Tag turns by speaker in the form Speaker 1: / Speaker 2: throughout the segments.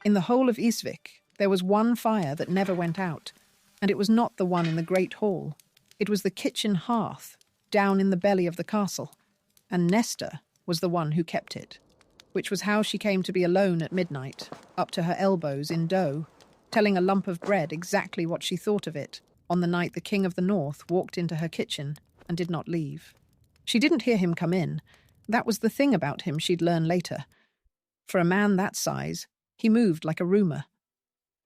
Speaker 1: In the whole of Ísvik, there was one fire that never went out, and it was not the one in the great hall. It was the kitchen hearth, down in the belly of the castle, and Nesta was the one who kept it, which was how she came to be alone at midnight, up to her elbows in dough, telling a lump of bread exactly what she thought of it on the night the King of the North walked into her kitchen and did not leave. She didn't hear him come in. That was the thing about him she'd learn later. For a man that size, he moved like a rumour.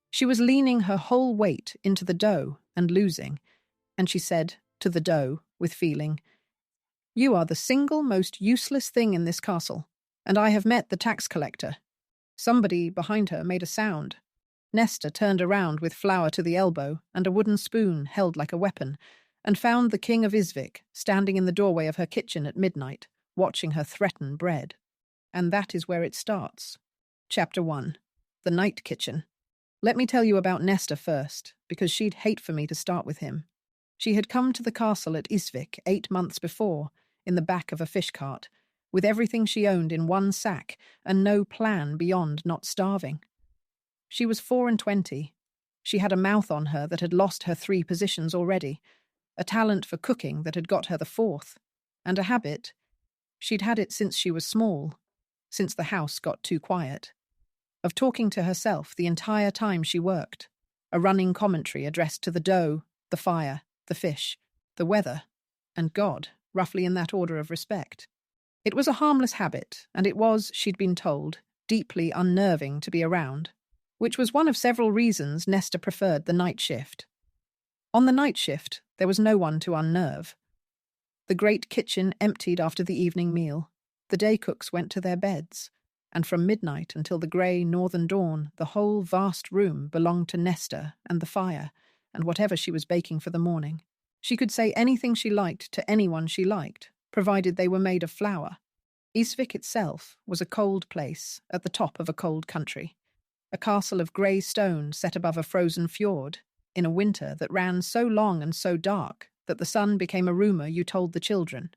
Speaker 1: She was leaning her whole weight into the dough and losing, and she said to the dough with feeling, "You are the single most useless thing in this castle, and I have met the tax collector." Somebody behind her made a sound. Nesta turned around with flour to the elbow and a wooden spoon held like a weapon, and found the King of Ísvik standing in the doorway of her kitchen at midnight, watching her threaten bread. And that is where it starts. Chapter 1. The Night Kitchen. Let me tell you about Nesta first, because she'd hate for me to start with him. She had come to the castle at Ísvik 8 months before, in the back of a fish cart, with everything she owned in one sack and no plan beyond not starving. She was 24. She had a mouth on her that had lost her 3 positions already, a talent for cooking that had got her the 4th, and a habit. She'd had it since she was small, since the house got too quiet, of talking to herself the entire time she worked, a running commentary addressed to the dough, the fire, the fish, the weather, and God, roughly in that order of respect. It was a harmless habit, and it was, she'd been told, deeply unnerving to be around, which was one of several reasons Nesta preferred the night shift. On the night shift, there was no one to unnerve. The great kitchen emptied after the evening meal. The day cooks went to their beds, and from midnight until the grey northern dawn, the whole vast room belonged to Nesta and the fire, and whatever she was baking for the morning. She could say anything she liked to anyone she liked, provided they were made of flour. Ísvik itself was a cold place at the top of a cold country, a castle of grey stone set above a frozen fjord, in a winter that ran so long and so dark that the sun became a rumour you told the children.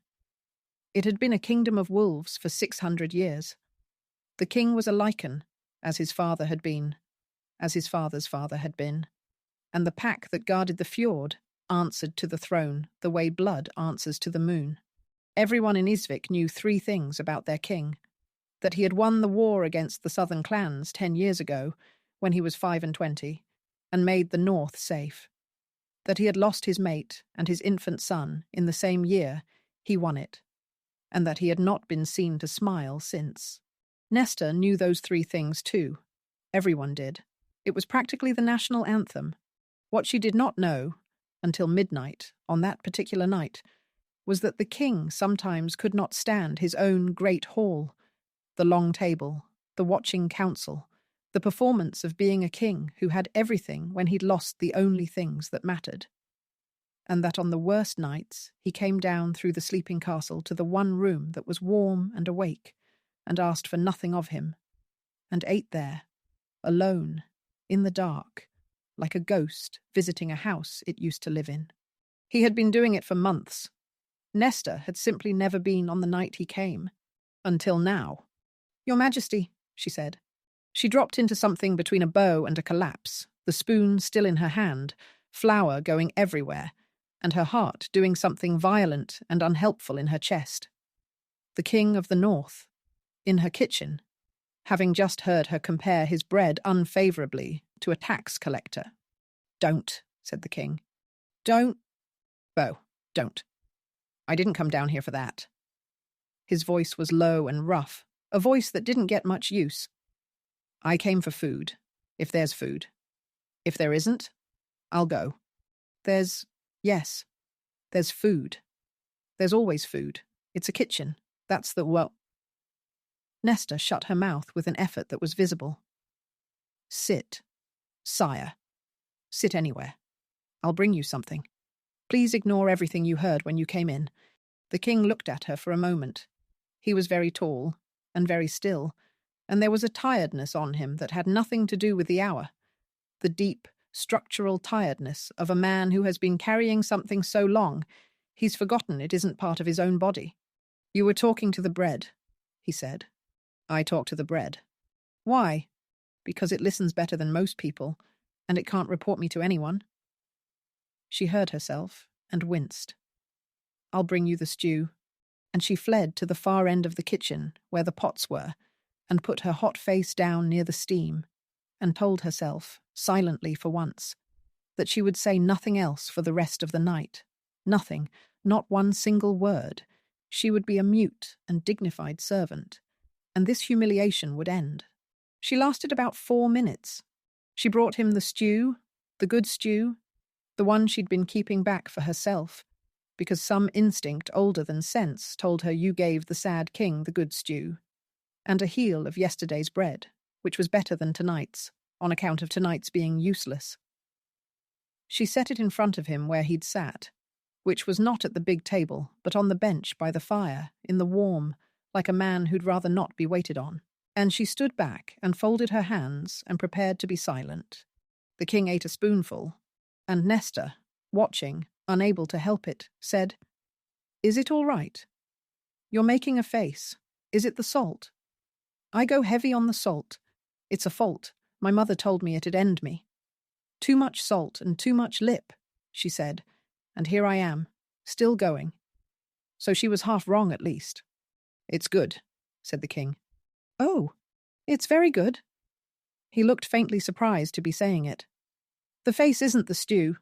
Speaker 1: It had been a kingdom of wolves for 600 years. The king was a Lycan, as his father had been, as his father's father had been, and the pack that guarded the fjord answered to the throne the way blood answers to the moon. Everyone in Ísvik knew 3 things about their king: that he had won the war against the southern clans 10 years ago, when he was 25, and made the north safe; that he had lost his mate and his infant son in the same year he won it, and that he had not been seen to smile since. Nesta knew those 3 things too. Everyone did. It was practically the national anthem. What she did not know, until midnight on that particular night, was that the king sometimes could not stand his own great hall, the long table, the watching council, the performance of being a king who had everything when he'd lost the only things that mattered. And that on the worst nights he came down through the sleeping castle to the one room that was warm and awake, and asked for nothing of him, and ate there, alone, in the dark, like a ghost visiting a house it used to live in. He had been doing it for months. Nesta had simply never been on the night he came, until now. "Your Majesty," she said. She dropped into something between a bow and a collapse, the spoon still in her hand, flour going everywhere, and her heart doing something violent and unhelpful in her chest. The King of the North, in her kitchen, having just heard her compare his bread unfavourably to a tax collector. "Don't," said the king. "Don't. Oh, don't. I didn't come down here for that." His voice was low and rough, a voice that didn't get much use. "I came for food, if there's food. If there isn't, I'll go. Yes, there's food. There's always food. It's a kitchen. That's the. Nesta shut her mouth with an effort that was visible. "Sit, sire. Sit anywhere. I'll bring you something. Please ignore everything you heard when you came in." The king looked at her for a moment. He was very tall and very still, and there was a tiredness on him that had nothing to do with the hour. The deep, structural tiredness of a man who has been carrying something so long, he's forgotten it isn't part of his own body. "You were talking to the bread," he said. "I talk to the bread." "Why?" because it listens better than most people, and it can't report me to anyone." She heard herself and winced. "I'll bring you the stew." And she fled to the far end of the kitchen where the pots were, and put her hot face down near the steam, and told herself, silently for once, that she would say nothing else for the rest of the night. Nothing, not one single word. She would be a mute and dignified servant, and this humiliation would end. She lasted about 4 minutes. She brought him the stew, the good stew, the one she'd been keeping back for herself, because some instinct older than sense told her you gave the sad king the good stew, and a heel of yesterday's bread, which was better than tonight's, on account of tonight's being useless. She set it in front of him where he'd sat, which was not at the big table, but on the bench by the fire, in the warm, like a man who'd rather not be waited on. And she stood back and folded her hands and prepared to be silent. The king ate a spoonful, and Nesta, watching, unable to help it, said, "Is it all right? You're making a face. Is it the salt?" "I go heavy on the salt. It's a fault. My mother told me it'd end me. Too much salt and too much lip," she said, "and here I am, still going." So she was half wrong at least. "It's good," said the king. "Oh, it's very good." He looked faintly surprised to be saying it. "The face isn't the stew."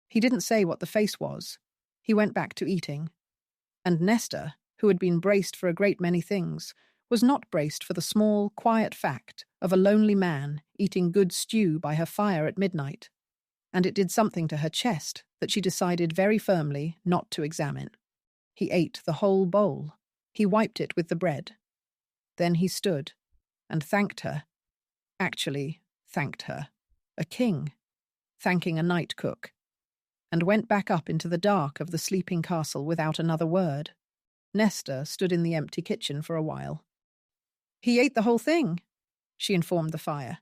Speaker 1: He didn't say what the face was. He went back to eating. And Nesta, who had been braced for a great many things, was not braced for the small, quiet fact of a lonely man eating good stew by her fire at midnight. And it did something to her chest that she decided very firmly not to examine. He ate the whole bowl. He wiped it with the bread. Then he stood and thanked her. Actually, thanked her. A king, thanking a night cook. And went back up into the dark of the sleeping castle without another word. Nesta stood in the empty kitchen for a while. "He ate the whole thing," she informed the fire.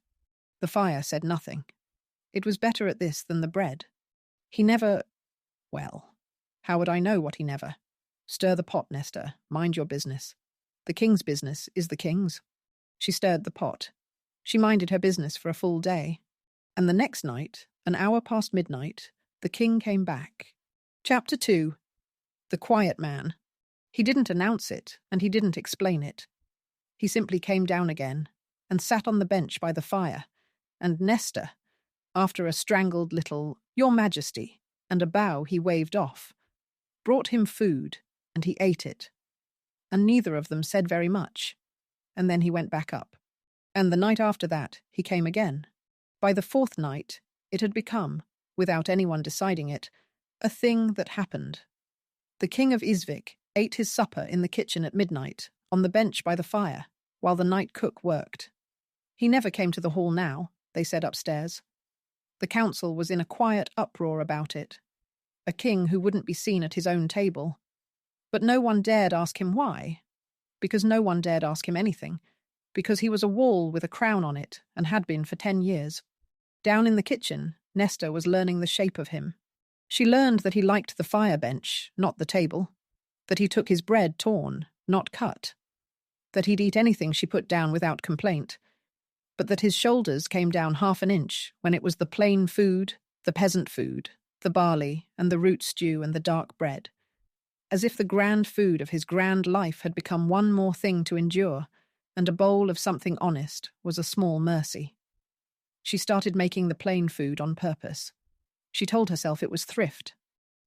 Speaker 1: The fire said nothing. It was better at this than the bread. He never... Well, how would I know what he never? "Stir the pot, Nesta. Mind your business. The king's business is the king's." She stirred the pot. She minded her business for a full day. And the next night, an hour past midnight, the king came back. Chapter 2. The Quiet Man. He didn't announce it, and he didn't explain it. He simply came down again, and sat on the bench by the fire, and Nesta, after a strangled little "Your Majesty," and a bow he waved off, brought him food, and he ate it. And neither of them said very much. And then he went back up. And the night after that, he came again. By the 4th night, it had become, without anyone deciding it, a thing that happened. The King of Ísvik ate his supper in the kitchen at midnight, on the bench by the fire, while the night cook worked. He never came to the hall now, they said upstairs. The council was in a quiet uproar about it. A king who wouldn't be seen at his own table. But no one dared ask him why, because no one dared ask him anything, because he was a wall with a crown on it, and had been for 10 years. Down in the kitchen, Nesta was learning the shape of him. She learned that he liked the fire bench, not the table, that he took his bread torn, not cut, that he'd eat anything she put down without complaint, but that his shoulders came down half an inch when it was the plain food, the peasant food, the barley and the root stew and the dark bread, as if the grand food of his grand life had become one more thing to endure, and a bowl of something honest was a small mercy. She started making the plain food on purpose. She told herself it was thrift,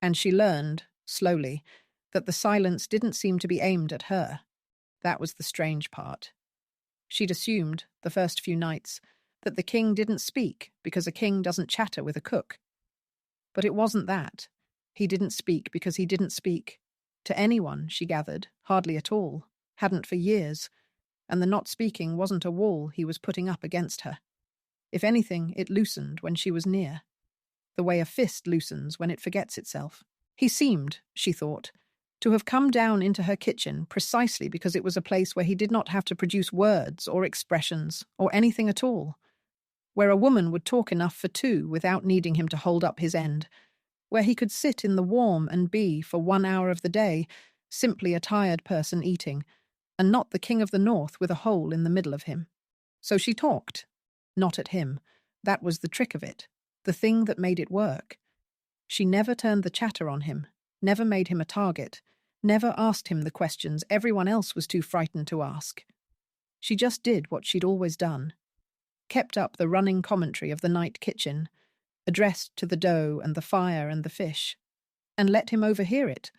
Speaker 1: and she learned, slowly, that the silence didn't seem to be aimed at her. That was the strange part. She'd assumed, the first few nights, that the king didn't speak because a king doesn't chatter with a cook. But it wasn't that. He didn't speak because he didn't speak. To anyone, she gathered, hardly at all, hadn't for years, and the not speaking wasn't a wall he was putting up against her. If anything, it loosened when she was near, the way a fist loosens when it forgets itself. He seemed, she thought, to have come down into her kitchen precisely because it was a place where he did not have to produce words or expressions or anything at all, where a woman would talk enough for 2 without needing him to hold up his end, where he could sit in the warm and be, for 1 hour of the day, simply a tired person eating, and not the king of the north with a hole in the middle of him. So she talked. not at him. That was the trick of it, the thing that made it work. She never turned the chatter on him, never made him a target, never asked him the questions everyone else was too frightened to ask. She just did what she'd always done. Kept up the running commentary of the night kitchen, addressed to the dough and the fire and the fish, and let him overhear it,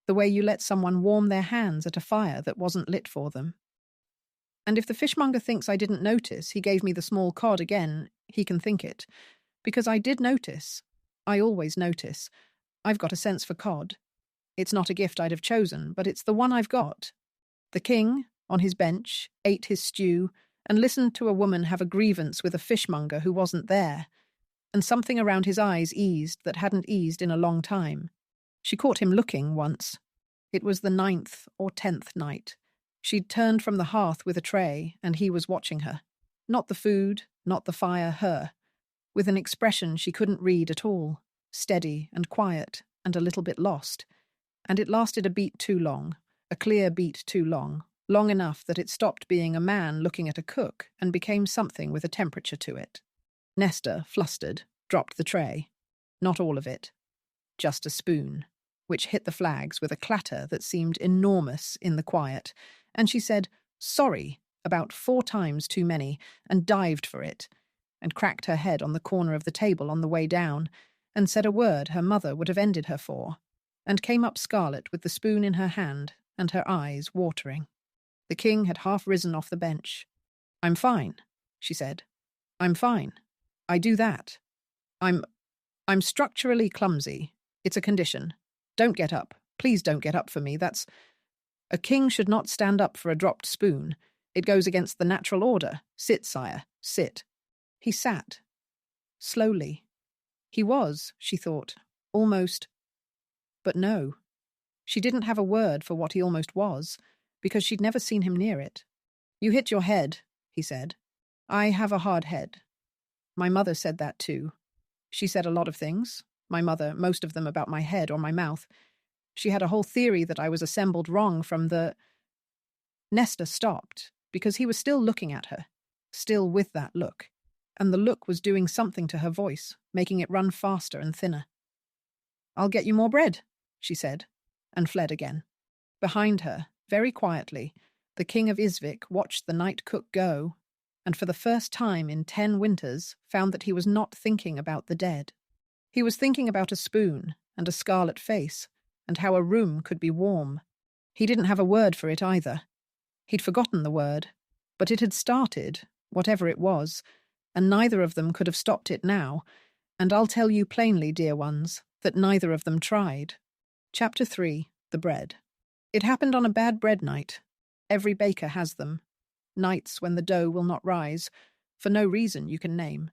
Speaker 1: the way you let someone warm their hands at a fire that wasn't lit for them. And if the fishmonger thinks I didn't notice he gave me the small cod again, he can think it. Because I did notice. I always notice. I've got a sense for cod. It's not a gift I'd have chosen, but it's the one I've got. The king, on his bench, ate his stew and listened to a woman have a grievance with a fishmonger who wasn't there, and something around his eyes eased that hadn't eased in a long time. She caught him looking once. It was the 9th or 10th night. She'd turned from the hearth with a tray, and he was watching her. Not the food, not the fire, her. With an expression she couldn't read at all, steady and quiet and a little bit lost. And it lasted a beat too long, a clear beat too long, long enough that it stopped being a man looking at a cook and became something with a temperature to it. Nesta, flustered, dropped the tray. Not all of it. Just a spoon, which hit the flags with a clatter that seemed enormous in the quiet, and she said, "Sorry," about 4 times too many, and dived for it, and cracked her head on the corner of the table on the way down, and said a word her mother would have ended her for, and came up scarlet with the spoon in her hand and her eyes watering. The king had half risen off the bench. "I'm fine," she said. "I'm fine. I do that. I'm structurally clumsy. It's a condition. Don't get up. Please don't get up for me. That's... A king should not stand up for a dropped spoon. It goes against the natural order. Sit, sire, sit." He sat. Slowly. He was, she thought, almost... But no. She didn't have a word for what he almost was, because she'd never seen him near it. "You hit your head," he said. "I have a hard head. My mother said that too. She said a lot of things. My mother, most of them about my head or my mouth. She had a whole theory that I was assembled wrong from the..." Nesta stopped, because he was still looking at her, still with that look, and the look was doing something to her voice, making it run faster and thinner. "I'll get you more bread," she said, and fled again. Behind her, very quietly, the King of Ísvik watched the night cook go, and for the first time in 10 winters found that he was not thinking about the dead. He was thinking about a spoon and a scarlet face, and how a room could be warm. He didn't have a word for it either. He'd forgotten the word, but it had started, whatever it was, and neither of them could have stopped it now, and I'll tell you plainly, dear ones, that neither of them tried. Chapter 3, The Bread. It happened on a bad bread night. Every baker has them. Nights when the dough will not rise, for no reason you can name.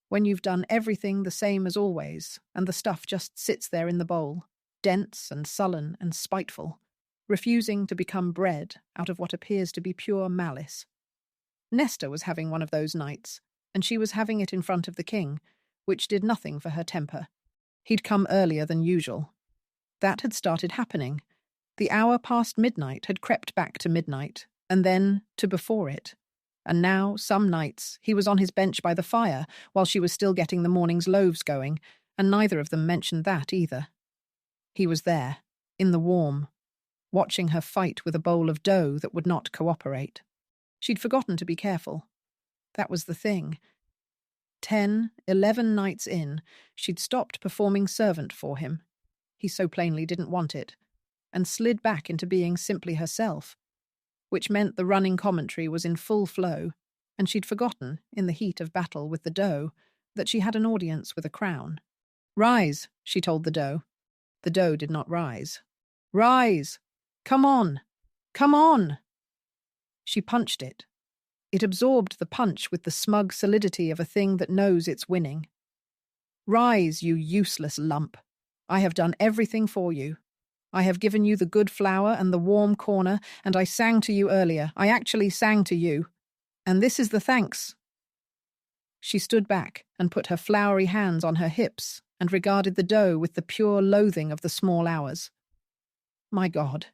Speaker 1: When you've done everything the same as always, and the stuff just sits there in the bowl, dense and sullen and spiteful, refusing to become bread out of what appears to be pure malice. Nesta was having one of those nights, and she was having it in front of the king, which did nothing for her temper. He'd come earlier than usual. That had started happening. The hour past midnight had crept back to midnight, and then to before it. And now, some nights, he was on his bench by the fire while she was still getting the morning's loaves going, and neither of them mentioned that either. He was there, in the warm, watching her fight with a bowl of dough that would not cooperate. She'd forgotten to be careful. That was the thing. 10, 11 nights in, she'd stopped performing servant for him. He so plainly didn't want it, and slid back into being simply herself, which meant the running commentary was in full flow, and she'd forgotten, in the heat of battle with the dough, that she had an audience with a crown. "Rise," she told the dough. The dough did not rise. "Rise! Come on! Come on!" She punched it. It absorbed the punch with the smug solidity of a thing that knows it's winning. "Rise, you useless lump. I have done everything for you. I have given you the good flour and the warm corner, and I sang to you earlier. I actually sang to you. And this is the thanks." She stood back and put her floury hands on her hips and regarded the dough with the pure loathing of the small hours. "My God,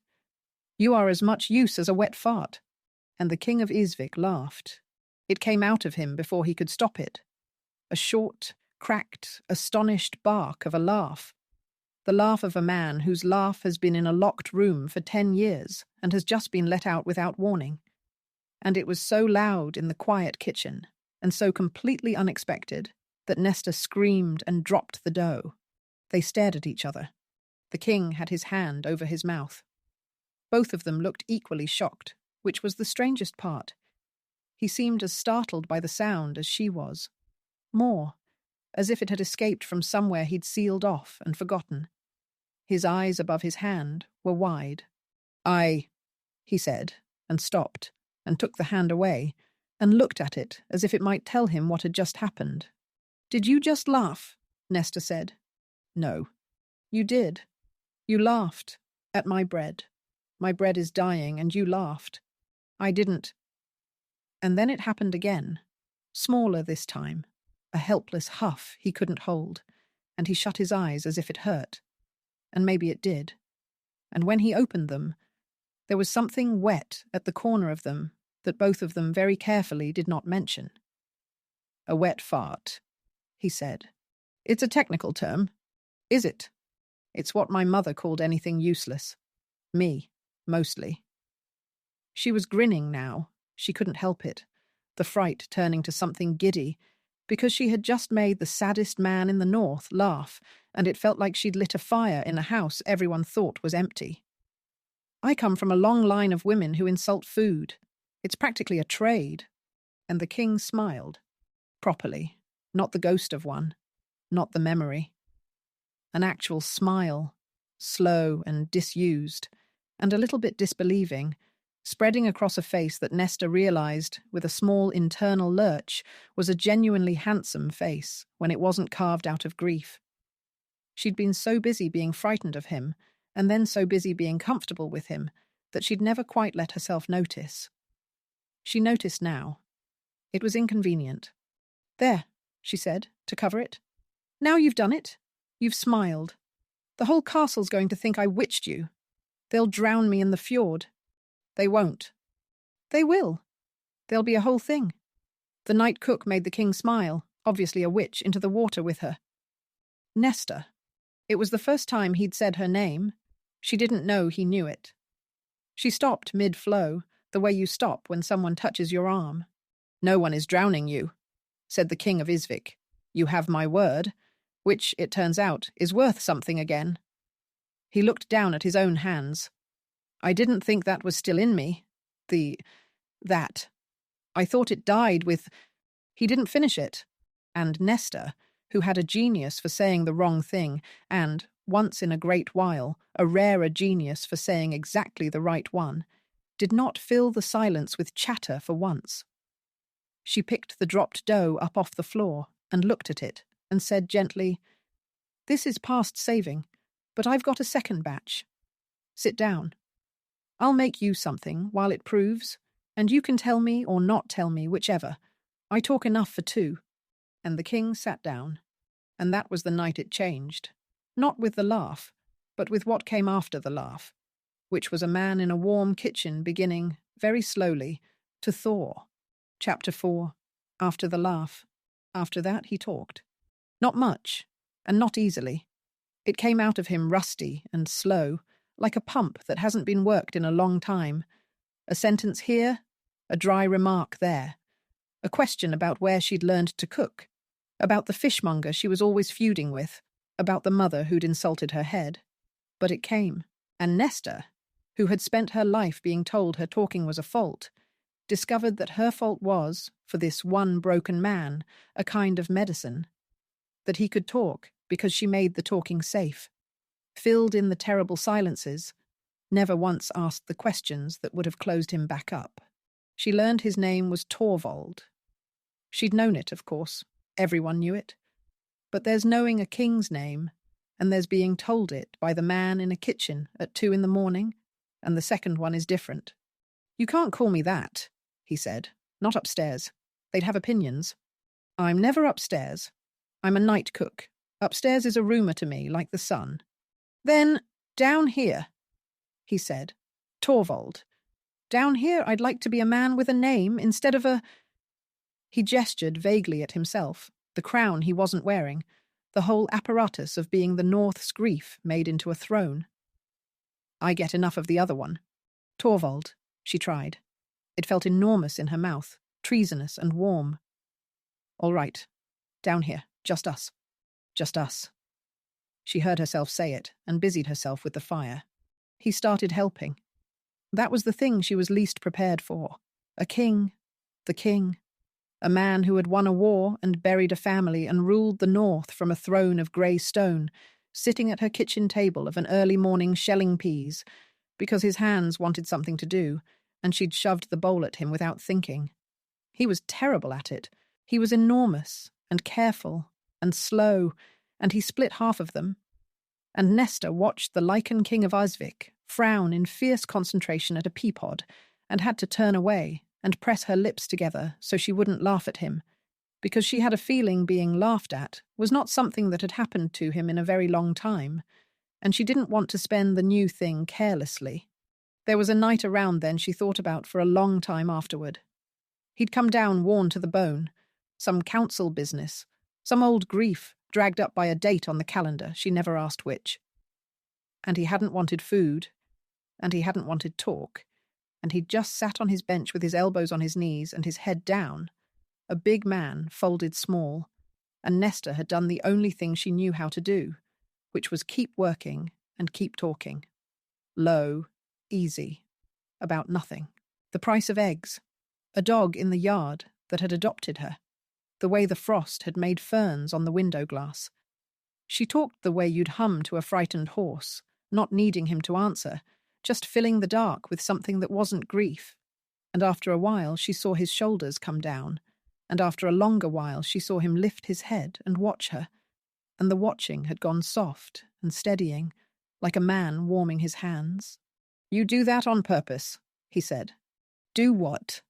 Speaker 1: you are as much use as a wet fart." And the King of Ísvik laughed. It came out of him before he could stop it. A short, cracked, astonished bark of a laugh. The laugh of a man whose laugh has been in a locked room for 10 years and has just been let out without warning. And it was so loud in the quiet kitchen, and so completely unexpected, that Nesta screamed and dropped the dough. They stared at each other. The king had his hand over his mouth. Both of them looked equally shocked, which was the strangest part. He seemed as startled by the sound as she was. More, as if it had escaped from somewhere he'd sealed off and forgotten. His eyes above his hand were wide. He said, and stopped, and took the hand away, and looked at it as if it might tell him what had just happened. "Did you just laugh?" Nesta said. "No." "You did. You laughed. At my bread. My bread is dying, and you laughed. I didn't." And then it happened again, smaller this time, a helpless huff he couldn't hold, and he shut his eyes as if it hurt. And maybe it did. And when he opened them, there was something wet at the corner of them that both of them very carefully did not mention. "A wet fart," he said. "It's a technical term. Is it? It's what my mother called anything useless. Me, mostly." She was grinning now. She couldn't help it, the fright turning to something giddy, because she had just made the saddest man in the north laugh, and it felt like she'd lit a fire in a house everyone thought was empty. "I come from a long line of women who insult food. It's practically a trade." And the king smiled. Properly, not the ghost of one, not the memory. An actual smile, slow and disused, and a little bit disbelieving, spreading across a face that Nesta realized, with a small internal lurch, was a genuinely handsome face when it wasn't carved out of grief. She'd been so busy being frightened of him, and then so busy being comfortable with him, that she'd never quite let herself notice. She noticed now. It was inconvenient. "There," she said, to cover it. "Now you've done it. You've smiled. The whole castle's going to think I witched you. They'll drown me in the fjord." "They won't." "They will. There'll be a whole thing. The night cook made the king smile, obviously a witch, into the water with her." Nesta. It was the first time he'd said her name. She didn't know he knew it. She stopped mid-flow, the way you stop when someone touches your arm. "No one is drowning you," said the King of Ísvik. "You have my word," which, it turns out, is worth something again. He looked down at his own hands. "I didn't think that was still in me. That. I thought it died with—" He didn't finish it. And Nesta, who had a genius for saying the wrong thing, and, once in a great while, a rarer genius for saying exactly the right one, did not fill the silence with chatter for once. She picked the dropped dough up off the floor and looked at it and said gently, "This is past saving, but I've got a second batch. Sit down. I'll make you something while it proves, and you can tell me or not tell me, whichever. I talk enough for two." And the king sat down. And that was the night it changed. Not with the laugh, but with what came after the laugh, which was a man in a warm kitchen beginning, very slowly, to thaw. Chapter 4. After the laugh. After that he talked. Not much, and not easily. It came out of him rusty and slow, like a pump that hasn't been worked in a long time. A sentence here, a dry remark there. A question about where she'd learned to cook, about the fishmonger she was always feuding with, about the mother who'd insulted her head. But it came, and Nesta, who had spent her life being told her talking was a fault, discovered that her fault was, for this one broken man, a kind of medicine. That he could talk because she made the talking safe, filled in the terrible silences, never once asked the questions that would have closed him back up. She learned his name was Torvald. She'd known it, of course. Everyone knew it. But there's knowing a king's name, and there's being told it by the man in a kitchen at 2 a.m, and the second one is different. "You can't call me that," he said. "Not upstairs. They'd have opinions. I'm never upstairs. I'm a night cook. Upstairs is a rumour to me, like the sun." "Then, down here," he said. "Torvald. Down here I'd like to be a man with a name instead of a—" He gestured vaguely at himself, the crown he wasn't wearing, the whole apparatus of being the North's grief made into a throne. I get enough of the other one. Torvald, she tried. It felt enormous in her mouth, treasonous and warm. All right. Down here. Just us. Just us. She heard herself say it and busied herself with the fire. He started helping. That was the thing she was least prepared for. A king. The king. A man who had won a war and buried a family and ruled the North from a throne of grey stone, sitting at her kitchen table of an early morning shelling peas, because his hands wanted something to do, and she'd shoved the bowl at him without thinking. He was terrible at it. He was enormous and careful and slow, and he split half of them. And Nesta watched the Lycan King of Ísvik frown in fierce concentration at a pea pod, and had to turn away and press her lips together so she wouldn't laugh at him, because she had a feeling being laughed at was not something that had happened to him in a very long time, and she didn't want to spend the new thing carelessly. There was a night around then she thought about for a long time afterward. He'd come down worn to the bone, some council business, some old grief dragged up by a date on the calendar, she never asked which. And he hadn't wanted food, and he hadn't wanted talk, and he'd just sat on his bench with his elbows on his knees and his head down, a big man folded small, and Nesta had done the only thing she knew how to do, which was keep working and keep talking. Low, easy, about nothing. The price of eggs, a dog in the yard that had adopted her, the way the frost had made ferns on the window glass. She talked the way you'd hum to a frightened horse, not needing him to answer, just filling the dark with something that wasn't grief. And after a while she saw his shoulders come down, and after a longer while she saw him lift his head and watch her, and the watching had gone soft and steadying, like a man warming his hands. "You do that on purpose," he said. "Do what?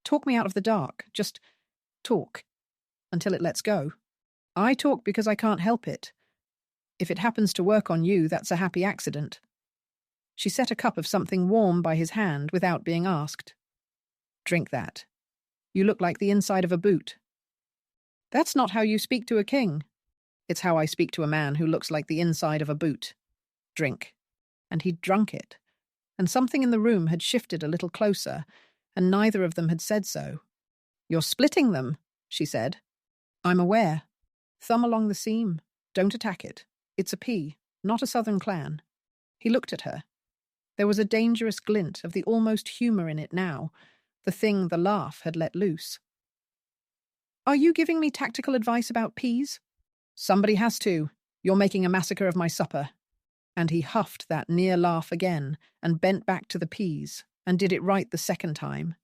Speaker 1: Talk me out of the dark. Just talk. Until it lets go. I talk because I can't help it. If it happens to work on you, that's a happy accident." She set a cup of something warm by his hand without being asked. "Drink that. You look like the inside of a boot." "That's not how you speak to a king." "It's how I speak to a man who looks like the inside of a boot. Drink." And he'd drunk it. And something in the room had shifted a little closer, and neither of them had said so. "You're splitting them," she said. "I'm aware. Thumb along the seam. Don't attack it. It's a pea, not a southern clan." He looked at her. There was a dangerous glint of the almost humour in it now, the thing the laugh had let loose. "Are you giving me tactical advice about peas?" "Somebody has to. You're making a massacre of my supper." And he huffed that near laugh again, and bent back to the peas, and did it right the second time,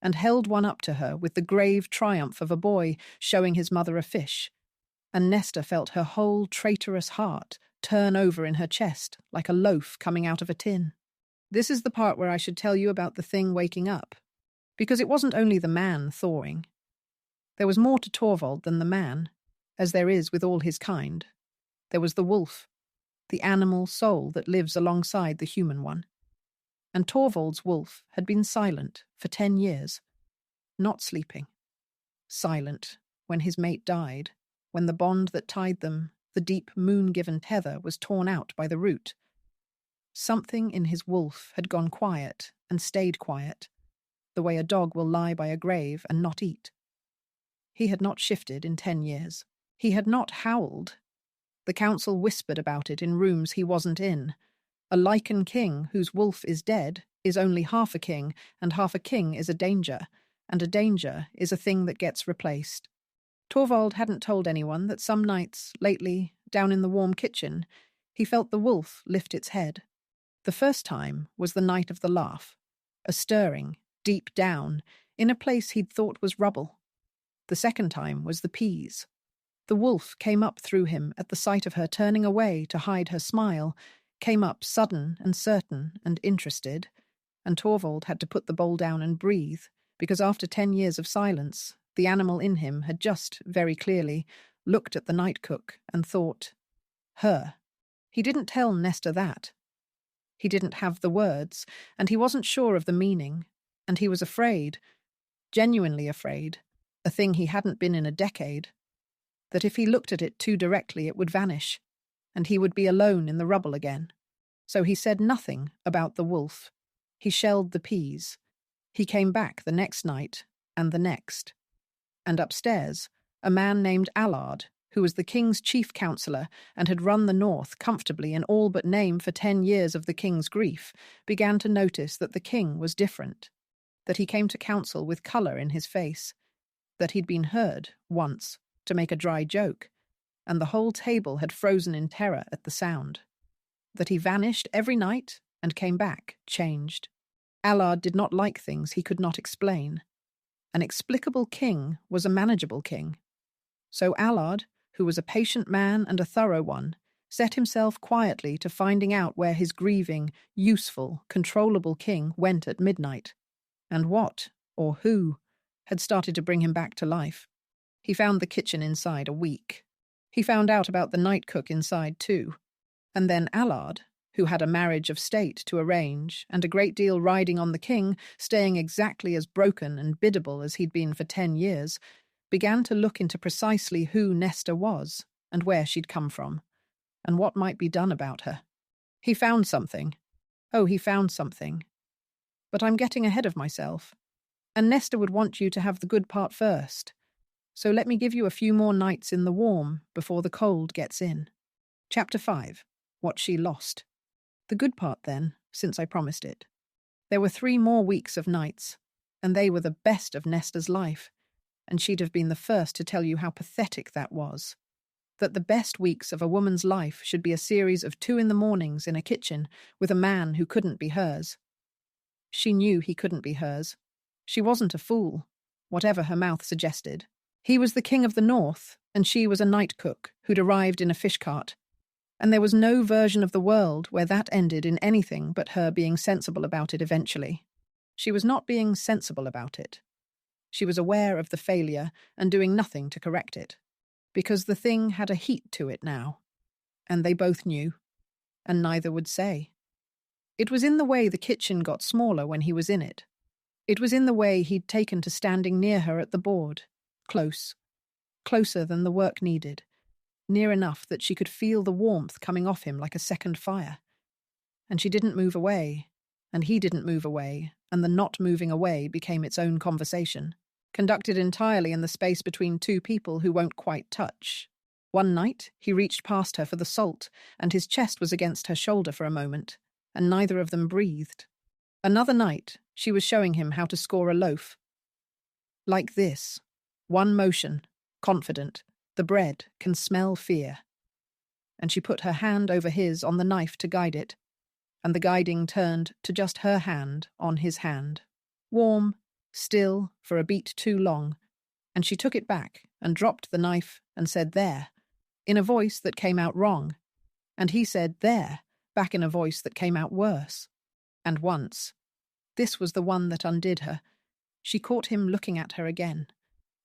Speaker 1: and held one up to her with the grave triumph of a boy showing his mother a fish. And Nesta felt her whole traitorous heart turn over in her chest like a loaf coming out of a tin. This is the part where I should tell you about the thing waking up, because it wasn't only the man thawing. There was more to Torvald than the man, as there is with all his kind. There was the wolf, the animal soul that lives alongside the human one. And Torvald's wolf had been silent for 10 years, not sleeping. Silent when his mate died, when the bond that tied them, the deep moon-given tether, was torn out by the root. Something in his wolf had gone quiet and stayed quiet, the way a dog will lie by a grave and not eat. He had not shifted in 10 years. He had not howled. The council whispered about it in rooms he wasn't in. A Lycan king whose wolf is dead is only half a king, and half a king is a danger, and a danger is a thing that gets replaced. Torvald hadn't told anyone that some nights, lately, down in the warm kitchen, he felt the wolf lift its head. The first time was the night of the laugh, a stirring, deep down, in a place he'd thought was rubble. The second time was the peas. The wolf came up through him at the sight of her turning away to hide her smile, came up sudden and certain and interested, and Torvald had to put the bowl down and breathe, because after 10 years of silence, the animal in him had just, very clearly, looked at the night cook and thought, her. He didn't tell Nesta that. He didn't have the words, and he wasn't sure of the meaning, and he was afraid, genuinely afraid, a thing he hadn't been in a decade, that if he looked at it too directly it would vanish, and he would be alone in the rubble again. So he said nothing about the wolf. He shelled the peas. He came back the next night, and the next. And upstairs, a man named Allard, who was the king's chief counsellor and had run the north comfortably in all but name for 10 years of the king's grief, began to notice that the king was different, that he came to council with colour in his face, that he'd been heard, once, to make a dry joke, and the whole table had frozen in terror at the sound, that he vanished every night and came back, changed. Allard did not like things he could not explain. An explicable king was a manageable king. So Allard, who was a patient man and a thorough one, set himself quietly to finding out where his grieving, useful, controllable king went at midnight, and what, or who, had started to bring him back to life. He found the kitchen inside a week. He found out about the night cook inside too. And then Allard, who had a marriage of state to arrange and a great deal riding on the king, staying exactly as broken and biddable as he'd been for 10 years, began to look into precisely who Nesta was and where she'd come from, and what might be done about her. He found something. Oh, he found something. But I'm getting ahead of myself. And Nesta would want you to have the good part first. So let me give you a few more nights in the warm before the cold gets in. Chapter 5. What she lost. The good part then, since I promised it. There were 3 more weeks of nights, and they were the best of Nesta's life, and she'd have been the first to tell you how pathetic that was. That the best weeks of a woman's life should be a series of 2 in the mornings in a kitchen with a man who couldn't be hers. She knew he couldn't be hers. She wasn't a fool, whatever her mouth suggested. He was the king of the north, and she was a night cook who'd arrived in a fish cart. And there was no version of the world where that ended in anything but her being sensible about it eventually. She was not being sensible about it. She was aware of the failure and doing nothing to correct it, because the thing had a heat to it now. And they both knew, and neither would say. It was in the way the kitchen got smaller when he was in it. It was in the way he'd taken to standing near her at the board, close, closer than the work needed, near enough that she could feel the warmth coming off him like a second fire. And she didn't move away, and he didn't move away, and the not moving away became its own conversation, conducted entirely in the space between 2 people who won't quite touch. One night, he reached past her for the salt, and his chest was against her shoulder for a moment, and neither of them breathed. Another night, she was showing him how to score a loaf. Like this. One motion, confident, the bread can smell fear. And she put her hand over his on the knife to guide it, and the guiding turned to just her hand on his hand. Warm, still, for a beat too long, and she took it back and dropped the knife and said, "There," in a voice that came out wrong, and he said, "There," back in a voice that came out worse. And once, this was the one that undid her, she caught him looking at her again,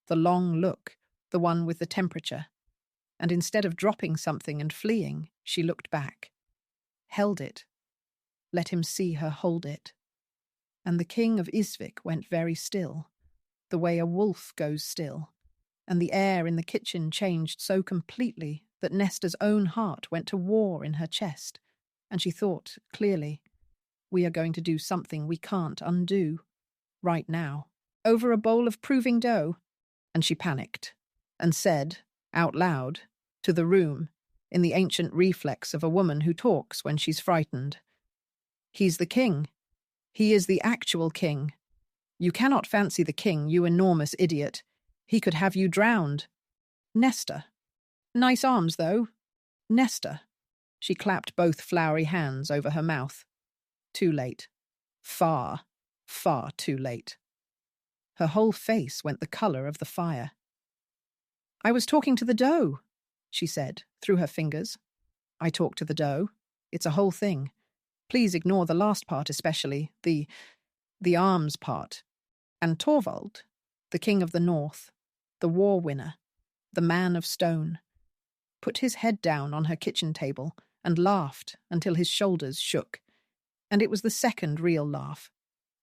Speaker 1: the long look, the one with the temperature, and instead of dropping something and fleeing, she looked back, held it, let him see her hold it. And the King of Ísvik went very still, the way a wolf goes still, and the air in the kitchen changed so completely that Nesta's own heart went to war in her chest, and she thought, clearly, we are going to do something we can't undo, right now, over a bowl of proving dough. And she panicked, and said, out loud, to the room, in the ancient reflex of a woman who talks when she's frightened, "He's the king. He is the actual king. You cannot fancy the king, you enormous idiot. He could have you drowned. Nesta. Nice arms, though. Nesta." She clapped both floury hands over her mouth. Too late. Far, far too late. Her whole face went the colour of the fire. "I was talking to the dough," she said, through her fingers. "I talked to the dough. It's a whole thing. Please ignore the last part especially, the arms part. And Torvald, the king of the north, the war winner, the man of stone, put his head down on her kitchen table and laughed until his shoulders shook. And it was the second real laugh.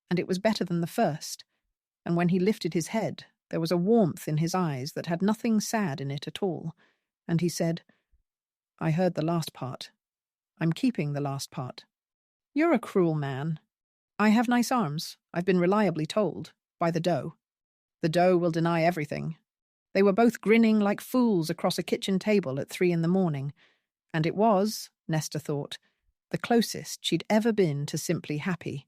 Speaker 1: And it was better than the first. And when he lifted his head, There was a warmth in his eyes that had nothing sad in it at all, and he said, "I heard the last part. I'm keeping the last part." "You're a cruel man." "I have nice arms, I've been reliably told, by the doe." "The doe will deny everything." They were both grinning like fools across a kitchen table at 3 a.m, and it was, Nesta thought, the closest she'd ever been to simply happy,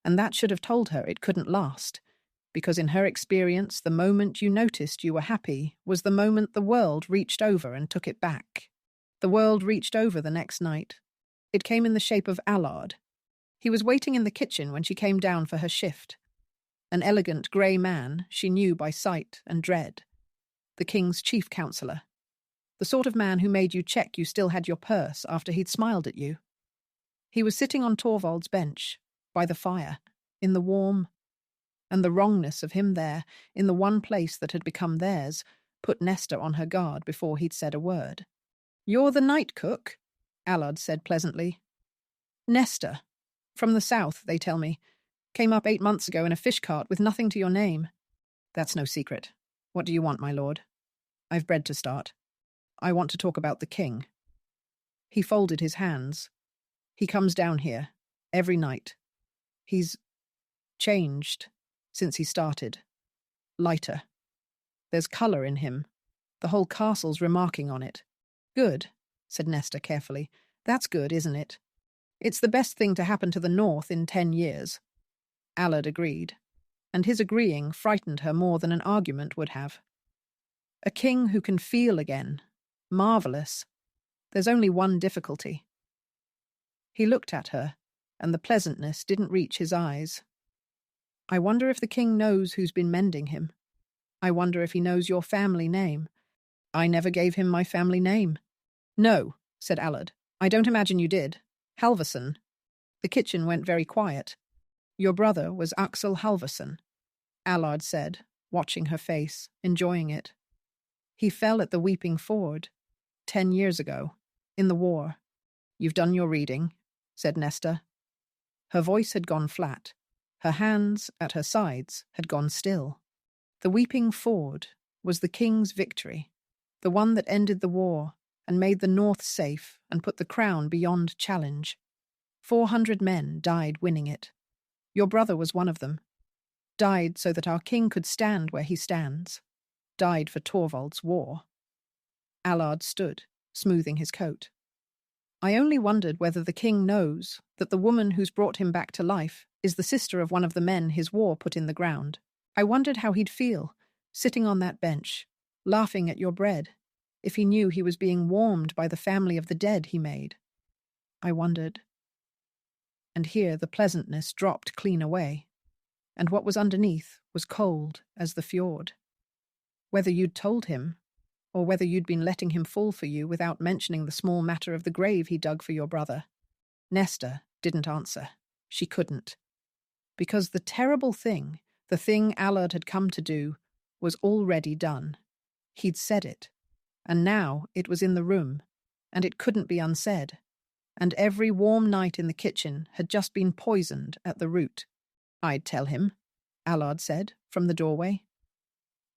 Speaker 1: and that should have told her it couldn't last, because in her experience the moment you noticed you were happy was the moment the world reached over and took it back. The world reached over the next night. It came in the shape of Allard. He was waiting in the kitchen when she came down for her shift. An elegant grey man she knew by sight and dread. The king's chief counsellor. The sort of man who made you check you still had your purse after he'd smiled at you. He was sitting on Torvald's bench, by the fire, in the warm, and the wrongness of him there, in the one place that had become theirs, put Nesta on her guard before he'd said a word. "You're the night cook?" Allard said pleasantly. "Nesta. From the south, they tell me. Came up 8 months ago in a fish cart with nothing to your name." "That's no secret. What do you want, my lord?" "I've bread to start. I want to talk about the king." He folded his hands. "He comes down here, every night. He's changed since he started. Lighter. There's colour in him. The whole castle's remarking on it." "Good," said Nesta carefully. "That's good, isn't it? It's the best thing to happen to the north in 10 years. Allard agreed, and his agreeing frightened her more than an argument would have. A king who can feel again. Marvellous. There's only one difficulty. He looked at her, and the pleasantness didn't reach his eyes. "I wonder if the king knows who's been mending him. I wonder if he knows your family name." "I never gave him my family name." "No," said Allard. "I don't imagine you did. Halverson." The kitchen went very quiet. "Your brother was Axel Halverson," Allard said, watching her face, enjoying it. "He fell at the Weeping Ford, 10 years ago, in the war." "You've done your reading," said Nesta. Her voice had gone flat. Her hands, at her sides, had gone still. The Weeping Ford was the king's victory, the one that ended the war and made the north safe and put the crown beyond challenge. 400 men died winning it. Your brother was one of them. Died so that our king could stand where he stands. Died for Torvald's war. Allard stood, smoothing his coat. "I only wondered whether the king knows that the woman who's brought him back to life is the sister of one of the men his war put in the ground. I wondered how he'd feel, sitting on that bench, laughing at your bread, if he knew he was being warmed by the family of the dead he made. I wondered." And here the pleasantness dropped clean away, and what was underneath was cold as the fjord. "Whether you'd told him, or whether you'd been letting him fall for you without mentioning the small matter of the grave he dug for your brother." Nesta didn't answer. She couldn't. Because the terrible thing, the thing Allard had come to do, was already done. He'd said it, and now it was in the room, and it couldn't be unsaid. And every warm night in the kitchen had just been poisoned at the root. "I'd tell him," Allard said from the doorway.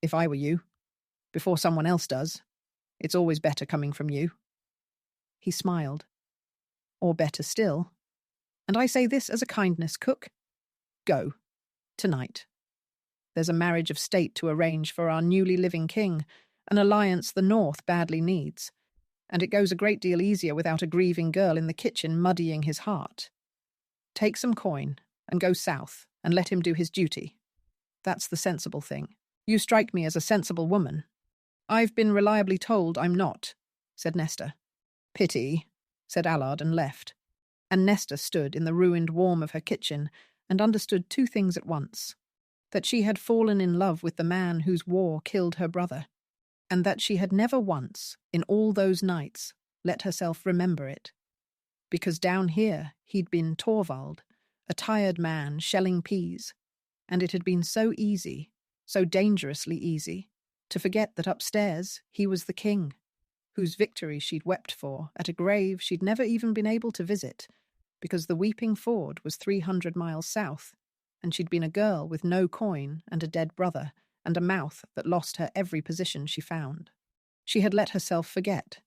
Speaker 1: "If I were you. Before someone else does. It's always better coming from you." He smiled. "Or better still. And I say this as a kindness, cook. Go. Tonight. There's a marriage of state to arrange for our newly living king, an alliance the North badly needs. And it goes a great deal easier without a grieving girl in the kitchen muddying his heart. Take some coin and go south and let him do his duty. That's the sensible thing. You strike me as a sensible woman." "I've been reliably told I'm not," said Nesta. "Pity," said Allard and left. And Nesta stood in the ruined warm of her kitchen and understood 2 things at once. That she had fallen in love with the man whose war killed her brother, and that she had never once, in all those nights, let herself remember it. Because down here he'd been Torvald, a tired man shelling peas, and it had been so easy, so dangerously easy, to forget that upstairs he was the king, whose victory she'd wept for at a grave she'd never even been able to visit, because the Weeping Ford was 300 miles south, and she'd been a girl with no coin and a dead brother, and a mouth that lost her every position she found. She had let herself forget.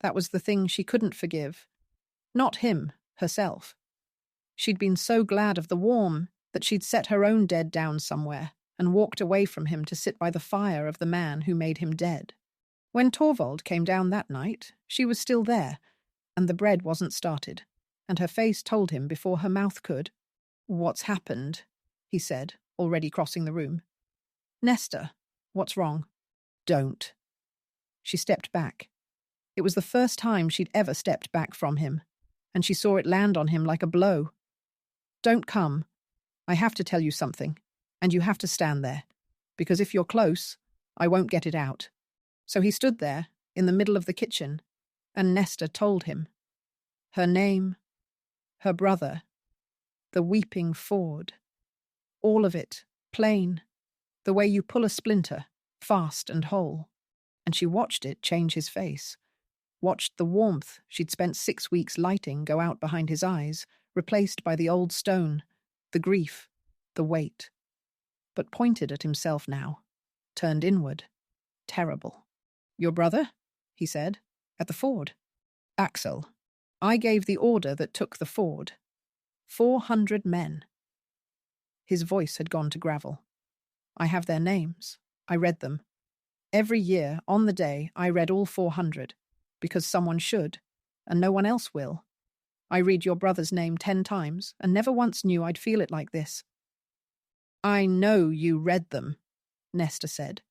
Speaker 1: That was the thing she couldn't forgive. Not him, herself. She'd been so glad of the warm that she'd set her own dead down somewhere and walked away from him to sit by the fire of the man who made him dead. When Torvald came down that night, she was still there, and the bread wasn't started, and her face told him before her mouth could. "What's happened?" he said, already crossing the room. "Nesta, what's wrong?" "Don't." She stepped back. It was the first time she'd ever stepped back from him, and she saw it land on him like a blow. "Don't come. I have to tell you something, and you have to stand there, because if you're close, I won't get it out." So he stood there, in the middle of the kitchen, and Nesta told him. Her name, her brother, the weeping Ford. All of it, plain, the way you pull a splinter, fast and whole. And she watched it change his face, watched the warmth she'd spent 6 weeks lighting go out behind his eyes, replaced by the old stone, the grief, the weight. But pointed at himself now, turned inward, terrible. "Your brother?" he said, "at the ford." "Axel. I gave the order that took the ford. 400 men." His voice had gone to gravel. "I have their names. I read them. Every year, on the day, I read all 400, because someone should, and no one else will. I read your brother's name 10 times, and never once knew I'd feel it like this." "I know you read them," Nesta said.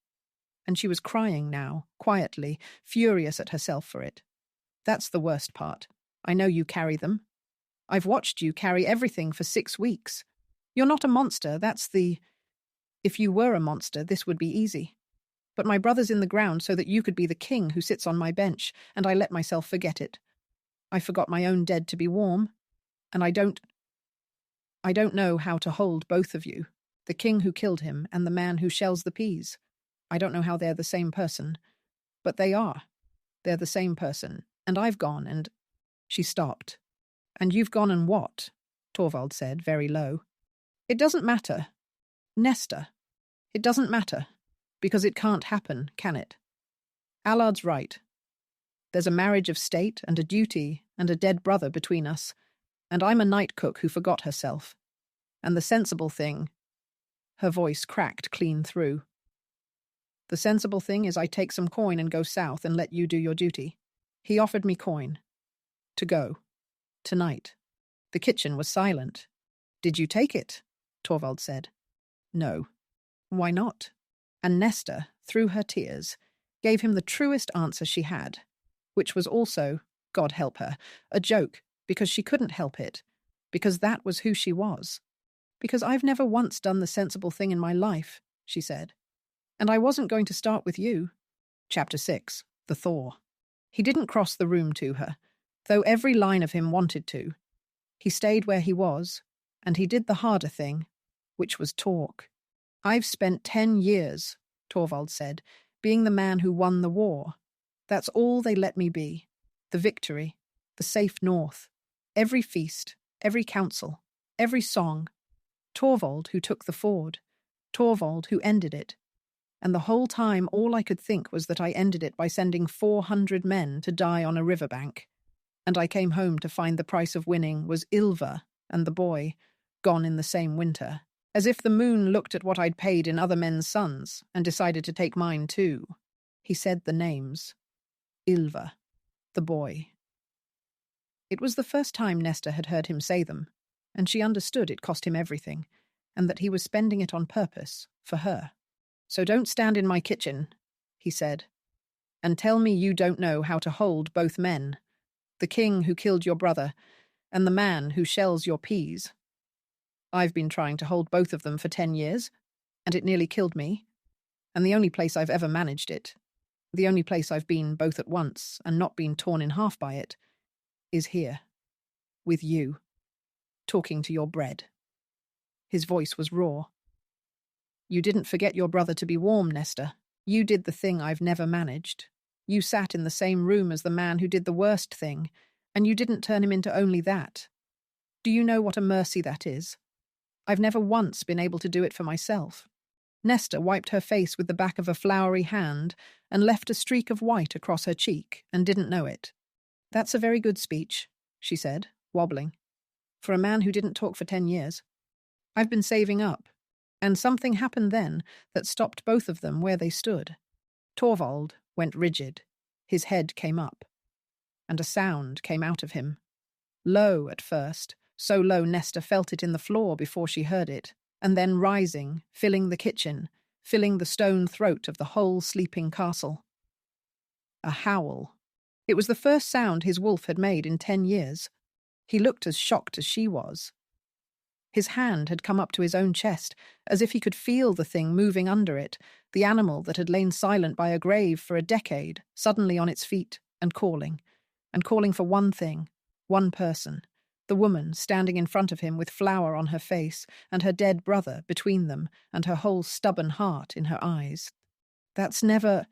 Speaker 1: And she was crying now, quietly, furious at herself for it. "That's the worst part. I know you carry them. I've watched you carry everything for 6 weeks. You're not a monster, that's the... If you were a monster, this would be easy. But my brother's in the ground so that you could be the king who sits on my bench, and I let myself forget it. I forgot my own dead to be warm, and I don't know how to hold both of you, the king who killed him and the man who shells the peas. I don't know how they're the same person, but they are. They're the same person, and I've gone and..." She stopped. "And you've gone and what?" Torvald said, very low. "It doesn't matter. Nesta. It doesn't matter, because it can't happen, can it? Allard's right. There's a marriage of state and a duty and a dead brother between us, and I'm a night cook who forgot herself. And the sensible thing..." Her voice cracked clean through. "The sensible thing is I take some coin and go south and let you do your duty. He offered me coin. To go. Tonight." The kitchen was silent. "Did you take it?" Torvald said. "No." "Why not?" And Nesta, through her tears, gave him the truest answer she had, which was also, God help her, a joke, because she couldn't help it, because that was who she was. "Because I've never once done the sensible thing in my life," she said. "And I wasn't going to start with you." Chapter 6. The Thaw. He didn't cross the room to her, though every line of him wanted to. He stayed where he was, and he did the harder thing, which was talk. "I've spent 10 years, Torvald said, "being the man who won the war. That's all they let me be. The victory, the safe north, every feast, every council, every song. Torvald who took the ford, Torvald who ended it. And the whole time all I could think was that I ended it by sending 400 men to die on a riverbank. And I came home to find the price of winning was Ylva and the boy, gone in the same winter. As if the moon looked at what I'd paid in other men's sons and decided to take mine too." He said the names. Ylva, the boy. It was the first time Nesta had heard him say them, and she understood it cost him everything, and that he was spending it on purpose, for her. "So don't stand in my kitchen," he said, "and tell me you don't know how to hold both men, the king who killed your brother and the man who shells your peas. I've been trying to hold both of them for 10 years, and it nearly killed me. And the only place I've ever managed it, the only place I've been both at once and not been torn in half by it, is here, with you, talking to your bread." His voice was raw. "You didn't forget your brother to be warm, Nesta. You did the thing I've never managed. You sat in the same room as the man who did the worst thing, and you didn't turn him into only that. Do you know what a mercy that is? I've never once been able to do it for myself. Nesta wiped her face with the back of a floury hand and left a streak of white across her cheek and didn't know it. "That's a very good speech," she said, wobbling, "for a man who didn't talk for 10 years. I've been saving up." And something happened then that stopped both of them where they stood. Torvald went rigid. His head came up, and a sound came out of him. Low at first, so low Nesta felt it in the floor before she heard it, and then rising, filling the kitchen, filling the stone throat of the whole sleeping castle. A howl. It was the first sound his wolf had made in 10 years. He looked as shocked as she was. His hand had come up to his own chest, as if he could feel the thing moving under it, the animal that had lain silent by a grave for a decade, suddenly on its feet, and calling for one thing, one person, the woman standing in front of him with flour on her face and her dead brother between them and her whole stubborn heart in her eyes. "That's never—"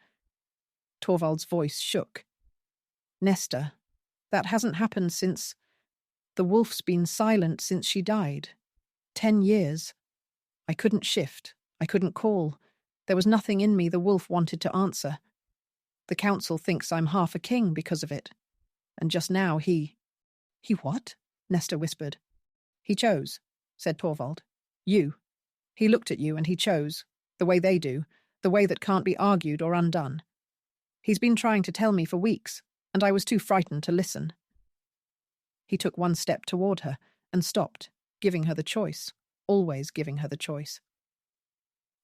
Speaker 1: Torvald's voice shook. "Nesta, that hasn't happened since— the wolf's been silent since she died. 10 years. I couldn't shift. I couldn't call. There was nothing in me the wolf wanted to answer. The council thinks I'm half a king because of it. And just now he— He what?" Nesta whispered. "He chose," said Torvald. "You. He looked at you and he chose, the way they do, the way that can't be argued or undone. He's been trying to tell me for weeks, and I was too frightened to listen." He took one step toward her and stopped, giving her the choice, always giving her the choice.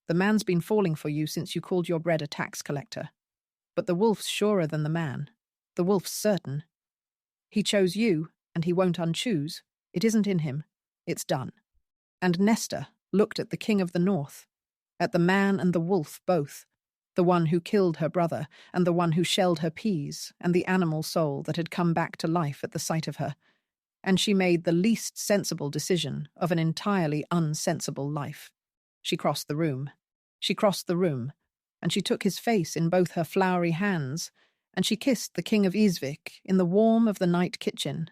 Speaker 1: "The man's been falling for you since you called your bread a tax collector. But the wolf's surer than the man. The wolf's certain. He chose you, and he won't unchoose. It isn't in him. It's done." And Nesta looked at the King of the North, at the man and the wolf both, the one who killed her brother and the one who shelled her peas, and the animal soul that had come back to life at the sight of her. And she made the least sensible decision of an entirely unsensible life. She crossed the room. She crossed the room, and she took his face in both her floury hands, and she kissed the King of Ísvik in the warm of the night kitchen.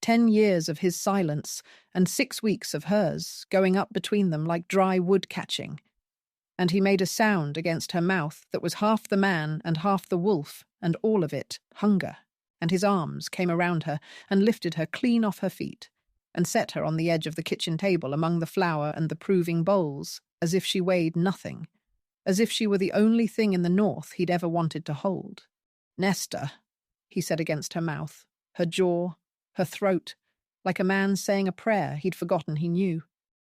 Speaker 1: 10 years of his silence, and 6 weeks of hers, going up between them like dry wood catching. And he made a sound against her mouth that was half the man and half the wolf, and all of it hunger. And his arms came around her and lifted her clean off her feet, and set her on the edge of the kitchen table among the flour and the proving bowls, as if she weighed nothing, as if she were the only thing in the north he'd ever wanted to hold. "Nesta," he said against her mouth, her jaw, her throat, like a man saying a prayer he'd forgotten he knew.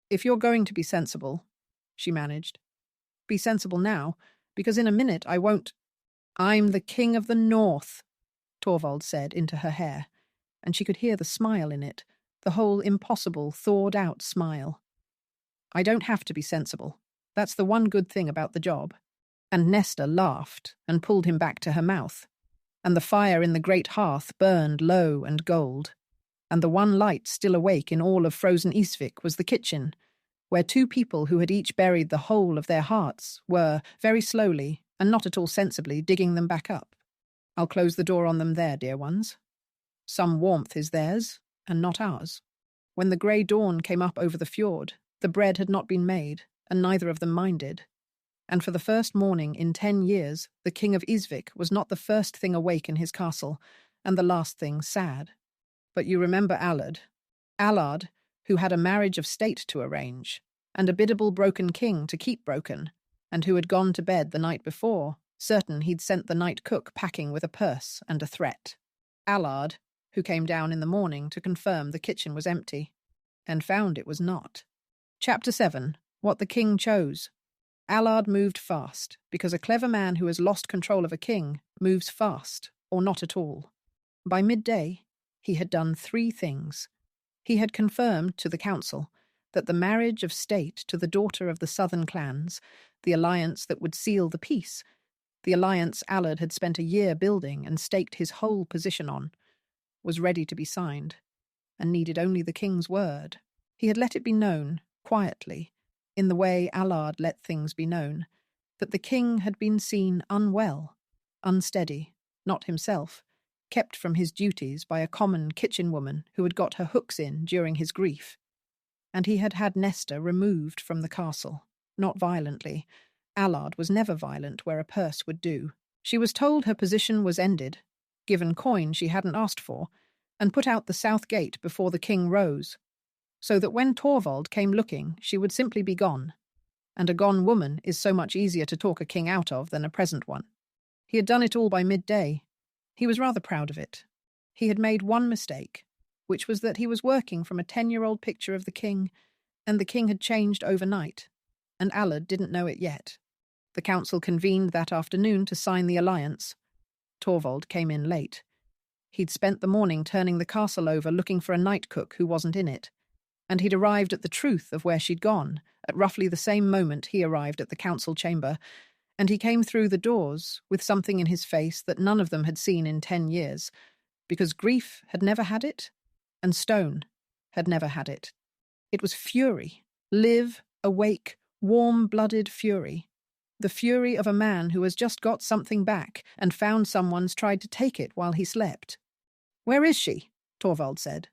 Speaker 1: "If you're going to be sensible," she managed, "be sensible now, because in a minute I won't—" "I'm the King of the North," Torvald said into her hair, and she could hear the smile in it, the whole impossible, thawed-out smile. "I don't have to be sensible. That's the one good thing about the job." And Nesta laughed and pulled him back to her mouth, and the fire in the great hearth burned low and gold, and the one light still awake in all of frozen Ísvik was the kitchen, where 2 people who had each buried the whole of their hearts were, very slowly, and not at all sensibly, digging them back up. "I'll close the door on them there, dear ones. Some warmth is theirs, and not ours." When the grey dawn came up over the fjord, the bread had not been made, and neither of them minded. And for the first morning in 10 years, the King of Ísvik was not the first thing awake in his castle, and the last thing sad. But you remember Allard, who had a marriage of state to arrange, and a biddable broken king to keep broken, and who had gone to bed the night before, certain he'd sent the night cook packing with a purse and a threat. Allard, who came down in the morning to confirm the kitchen was empty, and found it was not. Chapter 7. What the King Chose. Allard moved fast, because a clever man who has lost control of a king moves fast, or not at all. By midday, he had done 3 things. He had confirmed to the council that the marriage of state to the daughter of the southern clans, the alliance that would seal the peace, the alliance Allard had spent a year building and staked his whole position on, was ready to be signed, and needed only the king's word. He had let it be known, quietly, in the way Allard let things be known, that the king had been seen unwell, unsteady, not himself, kept from his duties by a common kitchen woman who had got her hooks in during his grief, and he had had Nesta removed from the castle. not violently. Allard was never violent where a purse would do. She was told her position was ended, given coin she hadn't asked for, and put out the south gate before the king rose, so that when Torvald came looking, she would simply be gone. And a gone woman is so much easier to talk a king out of than a present one. He had done it all by midday. He was rather proud of it. He had made one mistake, which was that he was working from a 10-year-old picture of the king, and the king had changed overnight, and Allard didn't know it yet. The council convened that afternoon to sign the alliance. Torvald came in late. He'd spent the morning turning the castle over looking for a night cook who wasn't in it, and he'd arrived at the truth of where she'd gone at roughly the same moment he arrived at the council chamber, and he came through the doors with something in his face that none of them had seen in 10 years, because grief had never had it, and stone had never had it. It was fury, live, awake, warm-blooded fury. The fury of a man who has just got something back and found someone's tried to take it while he slept. "Where is she?" Torvald said.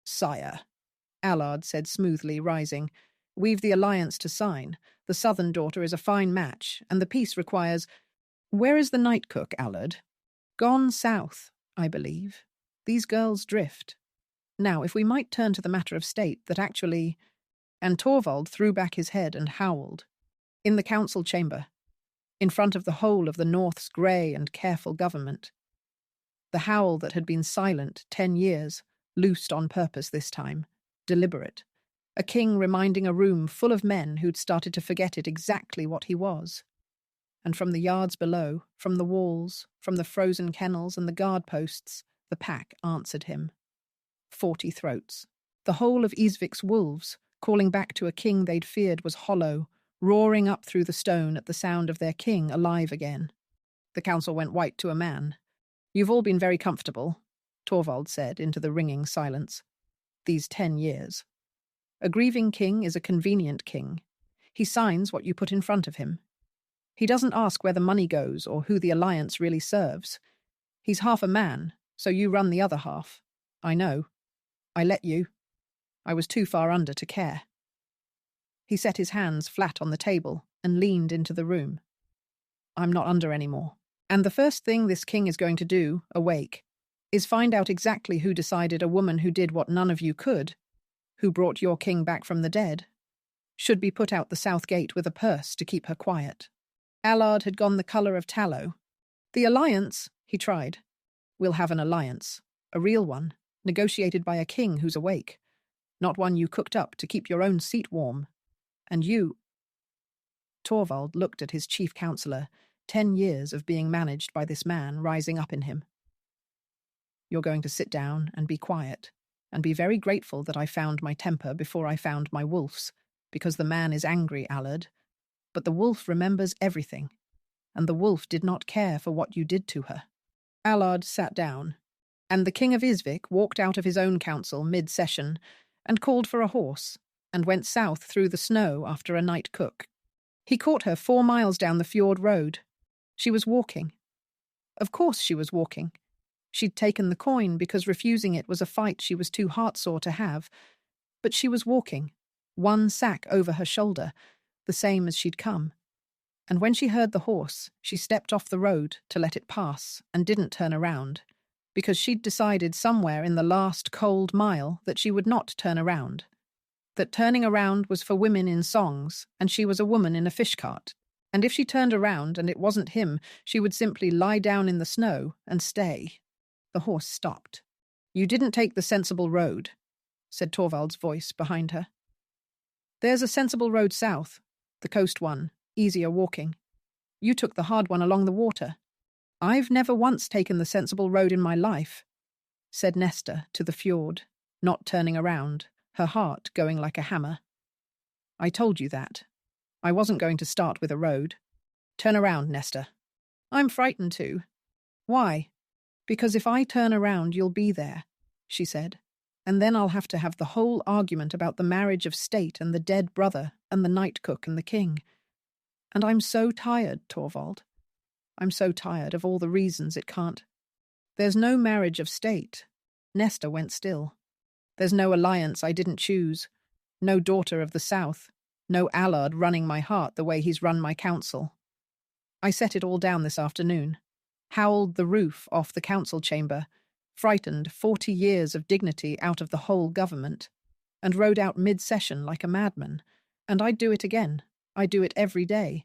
Speaker 1: "Sire," Allard said smoothly, rising. "We've the alliance to sign. The southern daughter is a fine match, and the peace requires— Where is the night cook, Allard? Gone south, I believe. These girls drift. Now, if we might turn to the matter of state that actually—" And Torvald threw back his head and howled. In the council chamber, in front of the whole of the North's grey and careful government. The howl that had been silent 10 years, loosed on purpose this time, deliberate. A king reminding a room full of men who'd started to forget it exactly what he was. And from the yards below, from the walls, from the frozen kennels and the guard posts, the pack answered him. 40 throats. The whole of Ísvik's wolves, calling back to a king they'd feared was hollow, roaring up through the stone at the sound of their king alive again. The council went white to a man. "You've all been very comfortable," Torvald said into the ringing silence. "These 10 years. A grieving king is a convenient king. He signs what you put in front of him. He doesn't ask where the money goes or who the alliance really serves. He's half a man, so you run the other half. I know. I let you. I was too far under to care." He set his hands flat on the table and leaned into the room. "I'm not under anymore. And the first thing this king is going to do, awake, is find out exactly who decided a woman who did what none of you could, who brought your king back from the dead, should be put out the south gate with a purse to keep her quiet." Allard had gone the colour of tallow. "The alliance," he tried. "We'll have an alliance, a real one, negotiated by a king who's awake, not one you cooked up to keep your own seat warm. And you—" Torvald looked at his chief counsellor, 10 years of being managed by this man rising up in him. "You're going to sit down and be quiet, and be very grateful that I found my temper before I found my wolf's, because the man is angry, Allard. But the wolf remembers everything, and the wolf did not care for what you did to her." Allard sat down, and the King of Ísvik walked out of his own council mid-session and called for a horse, and went south through the snow after a night cook. He caught her 4 miles down the fjord road. She was walking. Of course she was walking. She'd taken the coin because refusing it was a fight she was too heartsore to have. But she was walking, one sack over her shoulder, the same as she'd come. And when she heard the horse, she stepped off the road to let it pass and didn't turn around, because she'd decided somewhere in the last cold mile that she would not turn around. That turning around was for women in songs, and she was a woman in a fish cart. And if she turned around and it wasn't him, she would simply lie down in the snow and stay. The horse stopped. "You didn't take the sensible road," said Torvald's voice behind her. "There's a sensible road south, the coast one, easier walking. You took the hard one along the water. I've never once taken the sensible road in my life," said Nesta to the fjord, not turning around, her heart going like a hammer. "I told you that. I wasn't going to start with a road. Turn around, Nesta." "I'm frightened too." "Why?" "Because if I turn around, you'll be there," she said. "And then I'll have to have the whole argument about the marriage of state and the dead brother and the night cook and the king. And I'm so tired, Torvald. I'm so tired of all the reasons it can't. There's no marriage of state." Nesta went still. "There's no alliance I didn't choose. No daughter of the south. No Allard running my heart the way he's run my council. I set it all down this afternoon, howled the roof off the council chamber, frightened 40 years of dignity out of the whole government, and rode out mid-session like a madman. And I'd do it again. I do it every day,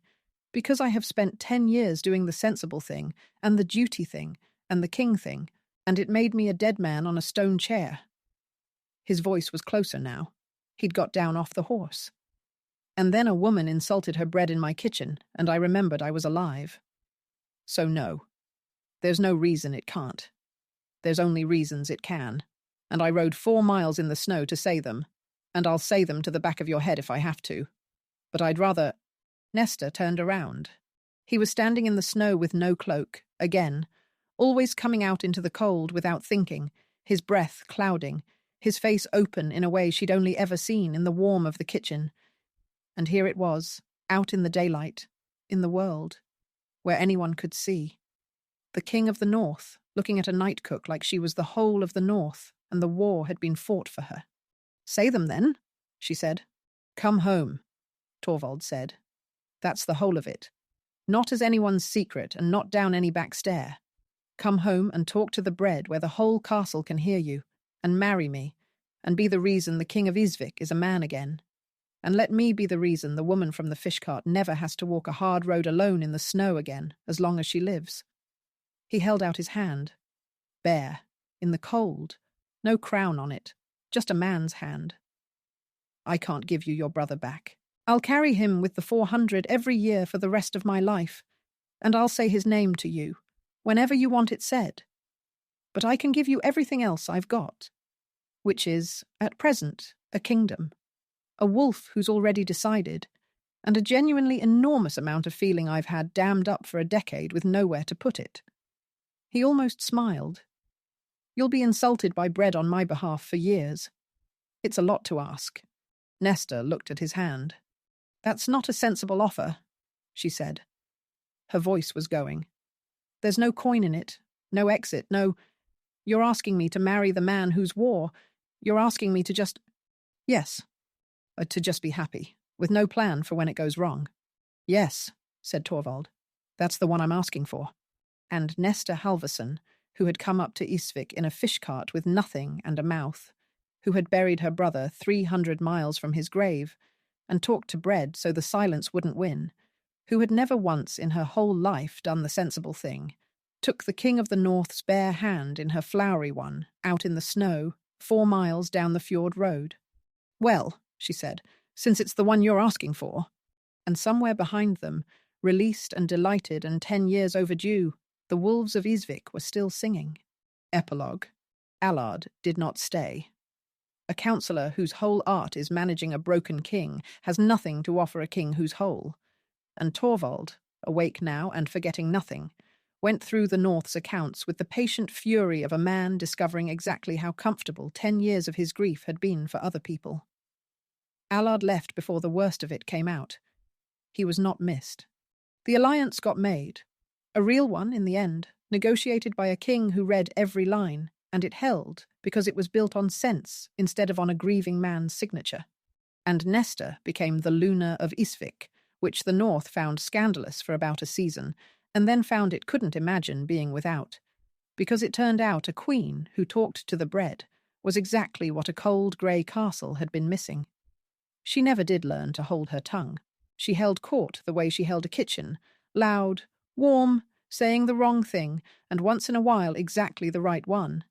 Speaker 1: because I have spent 10 years doing the sensible thing, and the duty thing, and the king thing, and it made me a dead man on a stone chair. His voice was closer now. He'd got down off the horse. And then a woman insulted her bread in my kitchen, and I remembered I was alive. So no, there's no reason it can't. There's only reasons it can. And I rode 4 miles in the snow to say them, and I'll say them to the back of your head if I have to. But I'd rather... Nesta turned around. He was standing in the snow with no cloak, again, always coming out into the cold without thinking, his breath clouding, his face open in a way she'd only ever seen in the warmth of the kitchen. And here it was, out in the daylight, in the world, where anyone could see. The King of the North, looking at a night cook like she was the whole of the North, and the war had been fought for her. "Say them then," she said. "Come home," Torvald said. "That's the whole of it. Not as anyone's secret and not down any back stair. Come home and talk to the bread where the whole castle can hear you, and marry me, and be the reason the King of Ísvik is a man again. And let me be the reason the woman from the fish cart never has to walk a hard road alone in the snow again, as long as she lives." He held out his hand, bare, in the cold, no crown on it, just a man's hand. "I can't give you your brother back. I'll carry him with the 400 every year for the rest of my life, and I'll say his name to you, whenever you want it said. But I can give you everything else I've got, which is, at present, a kingdom, a wolf who's already decided, and a genuinely enormous amount of feeling I've had dammed up for a decade with nowhere to put it." He almost smiled. "You'll be insulted by bread on my behalf for years. It's a lot to ask." Nesta looked at his hand. "That's not a sensible offer," she said. Her voice was going. "There's no coin in it, no exit, no... You're asking me to marry the man who's war. You're asking me to just... Yes, to just be happy, with no plan for when it goes wrong." "Yes," said Torvald. "That's the one I'm asking for." And Nesta Halvorson, who had come up to Ísvik in a fish cart with nothing and a mouth, who had buried her brother 300 miles from his grave, and talked to bread so the silence wouldn't win, who had never once in her whole life done the sensible thing, took the King of the North's bare hand in her flowery one, out in the snow, 4 miles down the fjord road. "Well," she said, "since it's the one you're asking for." And somewhere behind them, released and delighted and 10 years overdue, the wolves of Ísvik were still singing. Epilogue. Allard did not stay. A counsellor whose whole art is managing a broken king has nothing to offer a king who's whole. And Torvald, awake now and forgetting nothing, went through the North's accounts with the patient fury of a man discovering exactly how comfortable 10 years of his grief had been for other people. Allard left before the worst of it came out. He was not missed. The alliance got made. A real one in the end, negotiated by a king who read every line, and it held because it was built on sense instead of on a grieving man's signature. And Nesta became the Luna of Ísvik, which the North found scandalous for about a season, and then found it couldn't imagine being without, because it turned out a queen who talked to the bread was exactly what a cold grey castle had been missing. She never did learn to hold her tongue. She held court the way she held a kitchen, loud, warm, saying the wrong thing, and once in a while exactly the right one.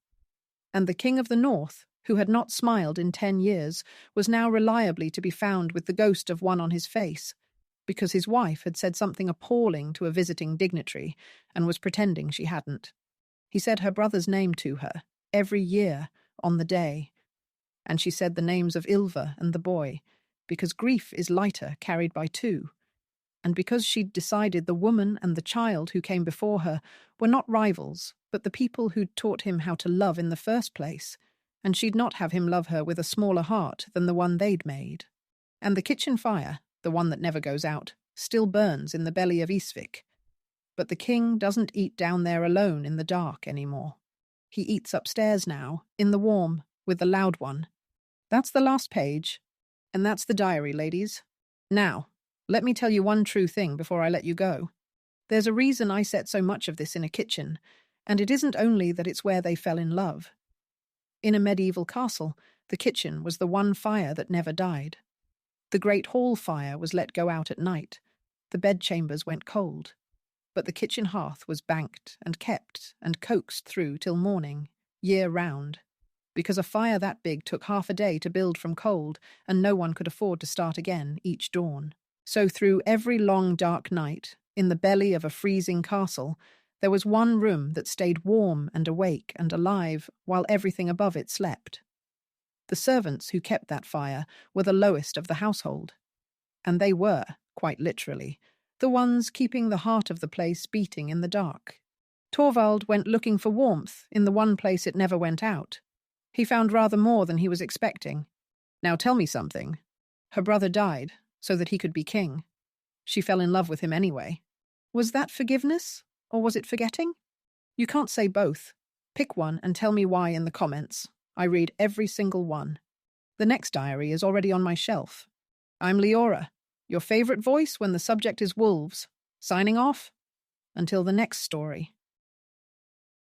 Speaker 1: And the King of the North, who had not smiled in 10 years, was now reliably to be found with the ghost of one on his face, because his wife had said something appalling to a visiting dignitary and was pretending she hadn't. He said her brother's name to her, every year, on the day. And she said the names of Ylva and the boy, because grief is lighter carried by 2. And because she'd decided the woman and the child who came before her were not rivals, but the people who'd taught him how to love in the first place, and she'd not have him love her with a smaller heart than the one they'd made. And the kitchen fire, the one that never goes out, still burns in the belly of Ísvik. But the king doesn't eat down there alone in the dark anymore. He eats upstairs now, in the warm, with the loud one. That's the last page, and that's the diary, ladies. Now, let me tell you one true thing before I let you go. There's a reason I set so much of this in a kitchen, and it isn't only that it's where they fell in love. In a medieval castle, the kitchen was the one fire that never died. The great hall fire was let go out at night. The bedchambers went cold. But the kitchen hearth was banked and kept and coaxed through till morning, year round, because a fire that big took half a day to build from cold, and no one could afford to start again each dawn. So through every long dark night, in the belly of a freezing castle, there was one room that stayed warm and awake and alive while everything above it slept. The servants who kept that fire were the lowest of the household, and they were, quite literally, the ones keeping the heart of the place beating in the dark. Torvald went looking for warmth in the one place it never went out. He found rather more than he was expecting. Now tell me something. Her brother died so that he could be king. She fell in love with him anyway. Was that forgiveness, or was it forgetting? You can't say both. Pick one and tell me why in the comments. I read every single one. The next diary is already on my shelf. I'm Leora, your favorite voice when the subject is wolves. Signing off. Until the next story.